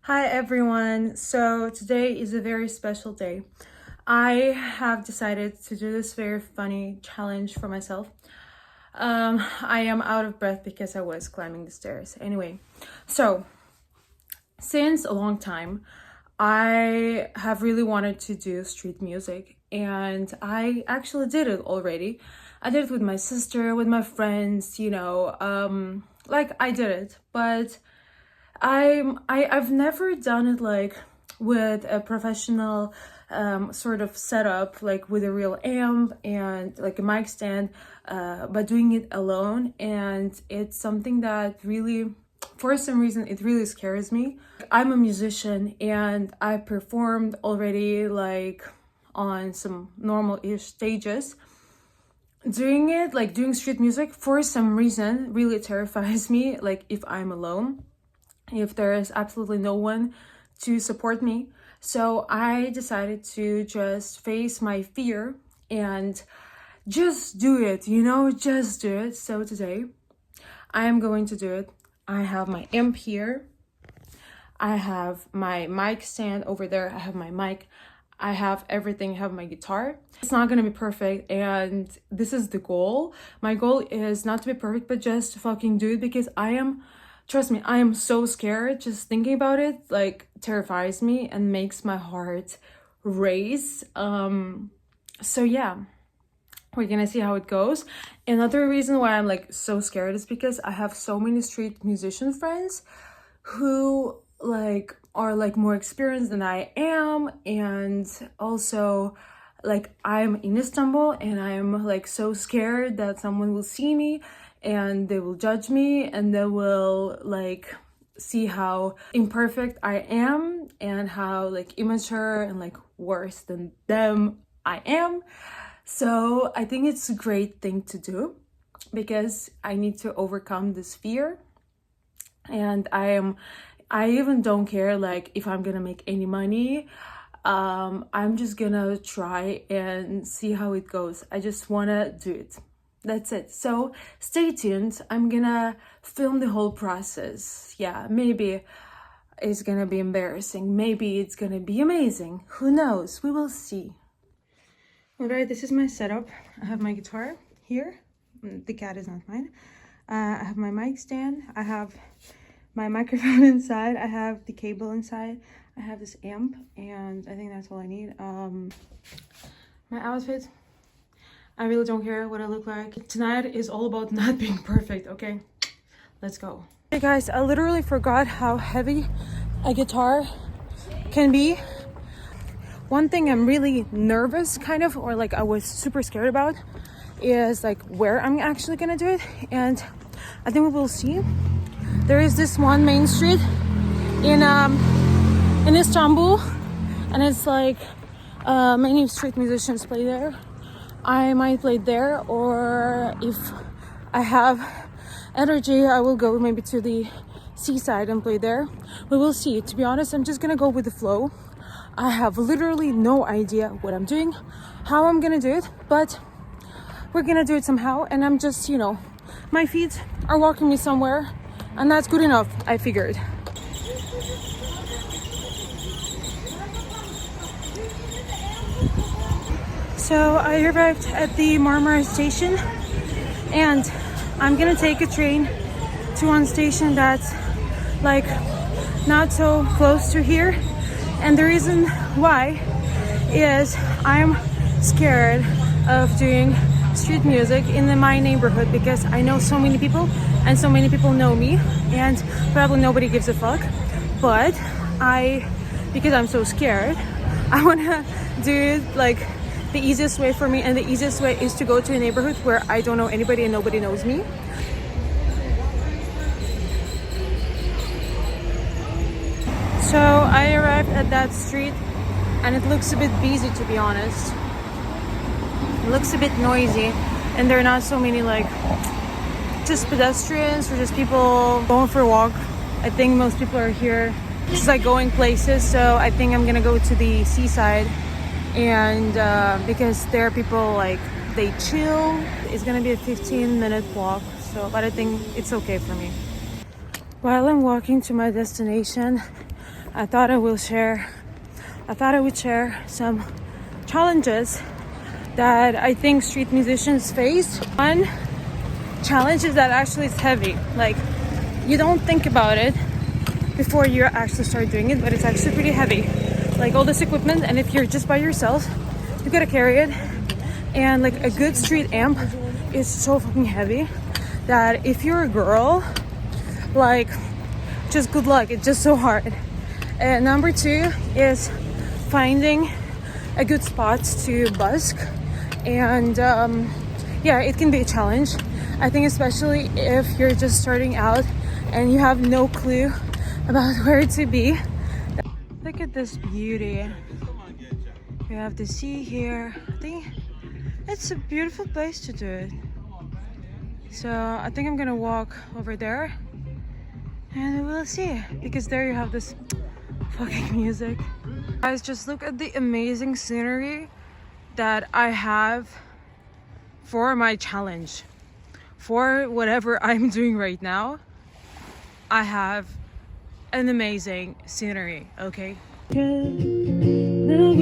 Hi everyone. So today is a very special day. I have decided to do this very funny challenge for myself. I am out of breath because I was climbing the stairs. Anyway, so since a long time, I have really wanted to do street music, and I actually did it already. I did it with my sister, with my friends, like I did it, but I've never done it like with a professional sort of setup, like with a real amp and like a mic stand, but doing it alone. And it's something that really, for some reason, it really scares me. I'm a musician and I performed already like on some normal-ish stages. Doing street music, for some reason, really terrifies me, like if I'm alone, if there is absolutely no one to support me. So I decided to just face my fear and just do it, just do it. So today I am going to do it. I have my amp here. I have my mic stand over there. I have my mic. I have everything. I have my guitar. It's not gonna be perfect, and this is the goal. My goal is not to be perfect, but just to fucking do it, because trust me, I am so scared. Just thinking about it like terrifies me and makes my heart race. So yeah, we're gonna see how it goes. Another reason why I'm like so scared is because I have so many street musician friends who like are like more experienced than I am, and also like I'm in Istanbul and I'm like so scared that someone will see me and they will judge me and they will like see how imperfect I am and how like immature and like worse than them I am. So I think it's a great thing to do because I need to overcome this fear. And I even don't care like if I'm gonna make any money. I'm just gonna try and see how it goes. I just wanna do it. That's it. So stay tuned. I'm gonna film the whole process. Yeah, maybe it's gonna be embarrassing. Maybe it's gonna be amazing. Who knows? We will see. All right, this is my setup. I have my guitar here. The cat is not mine. I have my mic stand. I have my microphone inside. I have the cable inside. I have this amp, and I think that's all I need. My outfit, I really don't care what I look like. Tonight is all about not being perfect, okay? Let's go. Hey guys, I literally forgot how heavy a guitar can be. One thing I'm really nervous kind of, or like I was super scared about, is like where I'm actually gonna do it. And I think we will see. There is this one main street in Istanbul, and it's like many street musicians play there. I might play there, or if I have energy, I will go maybe to the seaside and play there. We will see. To be honest, I'm just gonna go with the flow. I have literally no idea what I'm doing, how I'm gonna do it, but we're gonna do it somehow. And I'm just, my feet are walking me somewhere, and that's good enough, I figured. So I arrived at the Marmara station, and I'm gonna take a train to one station that's like not so close to here. And the reason why is I'm scared of doing street music in my neighborhood, because I know so many people and so many people know me, and probably nobody gives a fuck. But because I'm so scared, I wanna do it like the easiest way for me, and the easiest way is to go to a neighborhood where I don't know anybody and nobody knows me. So I arrived at that street, and it looks a bit busy, to be honest. It looks a bit noisy, and there are not so many like just pedestrians or just people going for a walk. I think most people are here just like going places. So I think I'm gonna go to the seaside, and because there are people like they chill. It's gonna be a 15-minute walk, so but I think it's okay for me. While I'm walking to my destination, I thought I would share some challenges that I think street musicians face. One challenge is that actually it's heavy. Like, you don't think about it before you actually start doing it, but it's actually pretty heavy. Like all this equipment, and if you're just by yourself, you gotta carry it. And like a good street amp is so fucking heavy that if you're a girl, like, just good luck. It's just so hard. And number two is finding a good spot to busk. And yeah, it can be a challenge. I think especially if you're just starting out and you have no clue about where to be. Look at this beauty. We have the sea here. I think it's a beautiful place to do it. So I think I'm gonna walk over there and we'll see, because there you have this fucking music. Guys, just look at the amazing scenery that I have for my challenge. For whatever I'm doing right now, I have an amazing scenery, okay?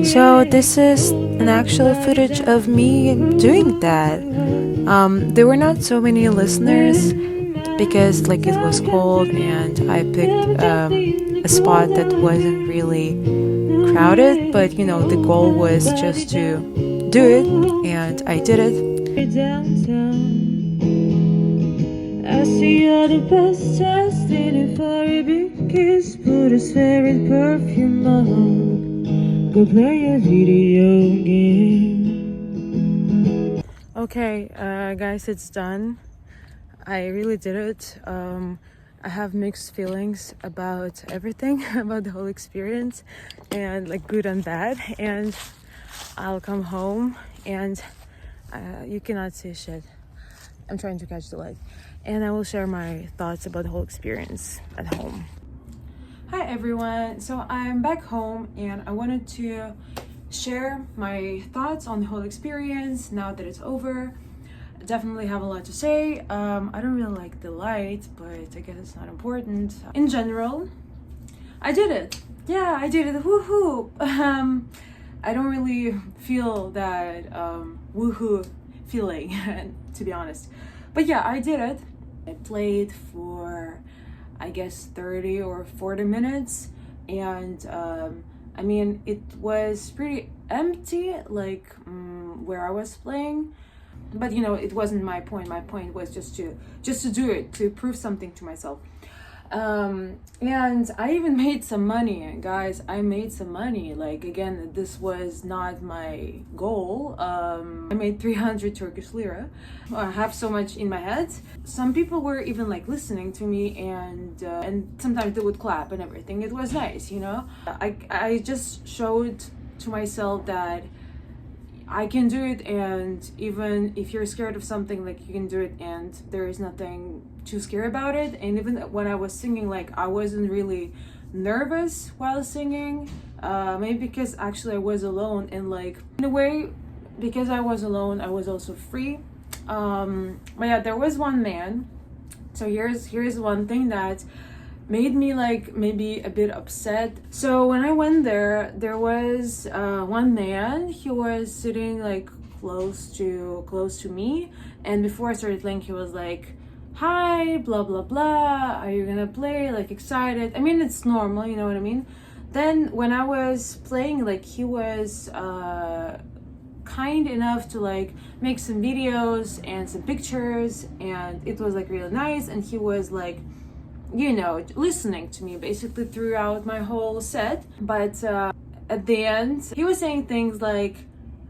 So this is an actual footage of me doing that. There were not so many listeners because like it was cold, and I picked a spot that wasn't really crowded, but you know, the goal was just to do it, and I did it. I see you're the best testing for a big kiss, put his favorite perfume on, go play a video game. Okay, guys, it's done. I really did it. I have mixed feelings about everything, about the whole experience, and like good and bad. And I'll come home and you cannot see shit. I'm trying to catch the light. And I will share my thoughts about the whole experience at home. Hi everyone, so I'm back home and I wanted to share my thoughts on the whole experience now that it's over. I definitely have a lot to say. I don't really like the light, but I guess it's not important. In general, I did it. Yeah, I did it. Woohoo! I don't really feel that woohoo feeling, to be honest. But yeah, I did it. I played for, I guess, 30 or 40 minutes. And I mean, it was pretty empty, like where I was playing. But you know, it wasn't my point. My point was just to do it, to prove something to myself. And I even made some money, guys. I made some money. Like, again, this was not my goal. I made 300 Turkish lira. I have so much in my head. Some people were even like listening to me, and sometimes they would clap and everything. It was nice, you know. I just showed to myself that I can do it, and even if you're scared of something, like, you can do it, and there is nothing too scary about it. And even when I was singing, like, I wasn't really nervous while singing, maybe because actually I was alone, and like, in a way, because I was alone, I was also free. But yeah, there was one man. So here's one thing that made me like maybe a bit upset. So when I went there was one man. He was sitting like close to me, and before I started playing, he was like, hi, blah blah blah, are you gonna play, like, excited. I mean, it's normal, you know what I mean. Then when I was playing, like, he was kind enough to like make some videos and some pictures, and it was like really nice. And he was like, you know, listening to me basically throughout my whole set. But at the end, he was saying things like,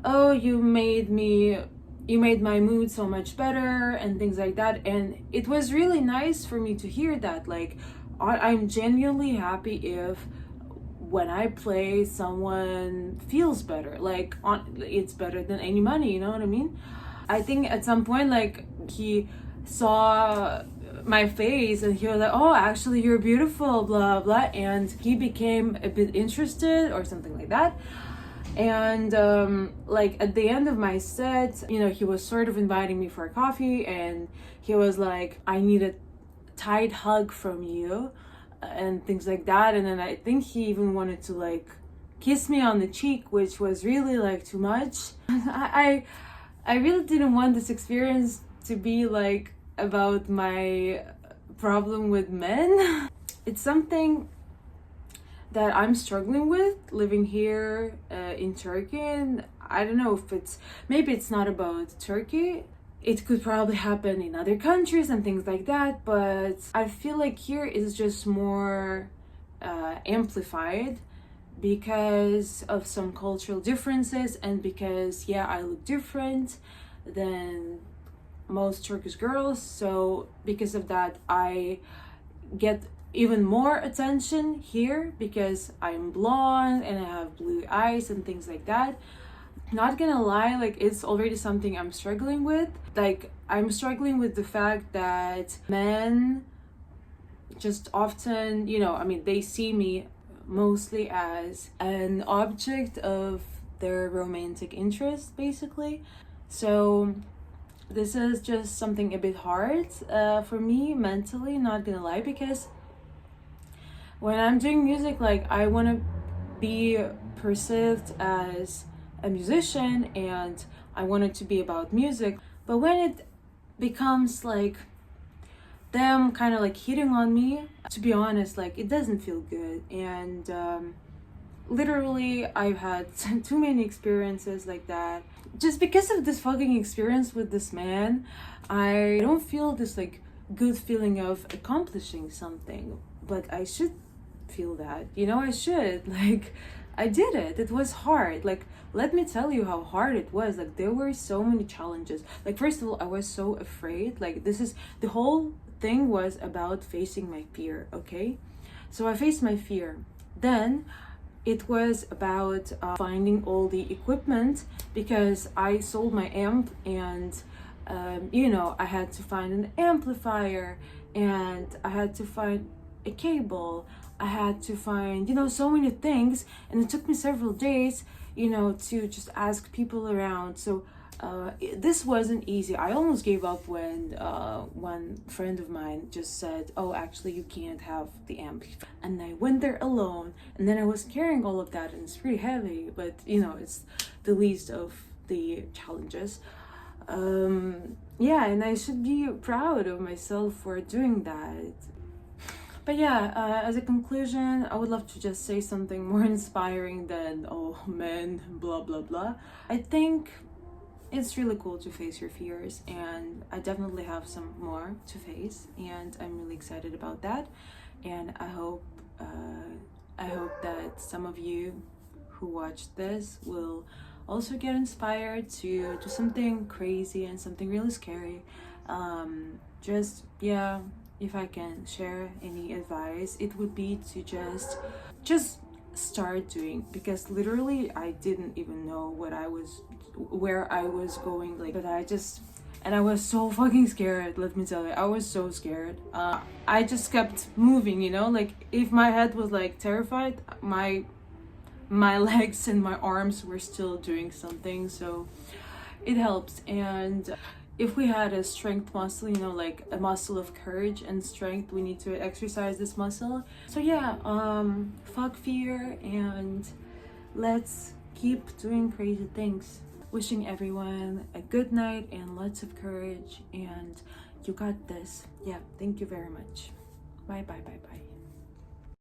oh, you made my mood so much better, and things like that. And it was really nice for me to hear that. Like, I'm genuinely happy if when I play, someone feels better. Like, it's better than any money, you know what I mean? I think at some point, like, he saw my face and he was like, oh, actually you're beautiful, blah blah, and he became a bit interested or something like that. And like, at the end of my set, you know, he was sort of inviting me for a coffee, and he was like, I need a tight hug from you. and things like that. And then I think he even wanted to like kiss me on the cheek, which was really like too much. I really didn't want this experience to be like about my problem with men. It's something that I'm struggling with living here in Turkey, and I don't know if maybe it's not about Turkey. It could probably happen in other countries and things like that, but I feel like here is just more amplified because of some cultural differences, and because I look different than most Turkish girls. So because of that, I get even more attention here because I'm blonde and I have blue eyes and things like that. Not gonna lie, like it's already something I'm struggling with. Like I'm struggling with the fact that men just often, they see me mostly as an object of their romantic interest, basically. So this is just something a bit hard for me mentally, not gonna lie, because when I'm doing music, like I want to be perceived as a musician and I want it to be about music. But when it becomes like them kind of like hitting on me, to be honest, like it doesn't feel good. And literally I've had too many experiences like that. Just because of this fucking experience with this man, I don't feel this like good feeling of accomplishing something, but I should feel that, I should. Like I did it. It was hard. Like let me tell you how hard it was. Like there were so many challenges. Like first of all, I was so afraid. Like the whole thing was about facing my fear, okay? So I faced my fear. Then it was about finding all the equipment, because I sold my amp, and I had to find an amplifier, and I had to find a cable, I had to find so many things, and it took me several days to just ask people around. So this wasn't easy. I almost gave up when one friend of mine just said, oh, actually you can't have the amp. And I went there alone, and then I was carrying all of that, and it's pretty heavy, but it's the least of the challenges. And I should be proud of myself for doing that. But as a conclusion, I would love to just say something more inspiring than, oh, men, blah, blah, blah. I think it's really cool to face your fears, and I definitely have some more to face, and I'm really excited about that. And I hope that some of you who watch this will also get inspired to do something crazy and something really scary. If I can share any advice, it would be to just start doing, because literally I didn't even know where I was going, like, but I was so fucking scared. Let me tell you, I was so scared. I just kept moving, like if my head was like terrified, my legs and my arms were still doing something. So it helps. And if we had a strength muscle, like a muscle of courage and strength, we need to exercise this muscle. So fuck fear, and let's keep doing crazy things. Wishing everyone a good night and lots of courage, and you got this. Thank you very much. Bye.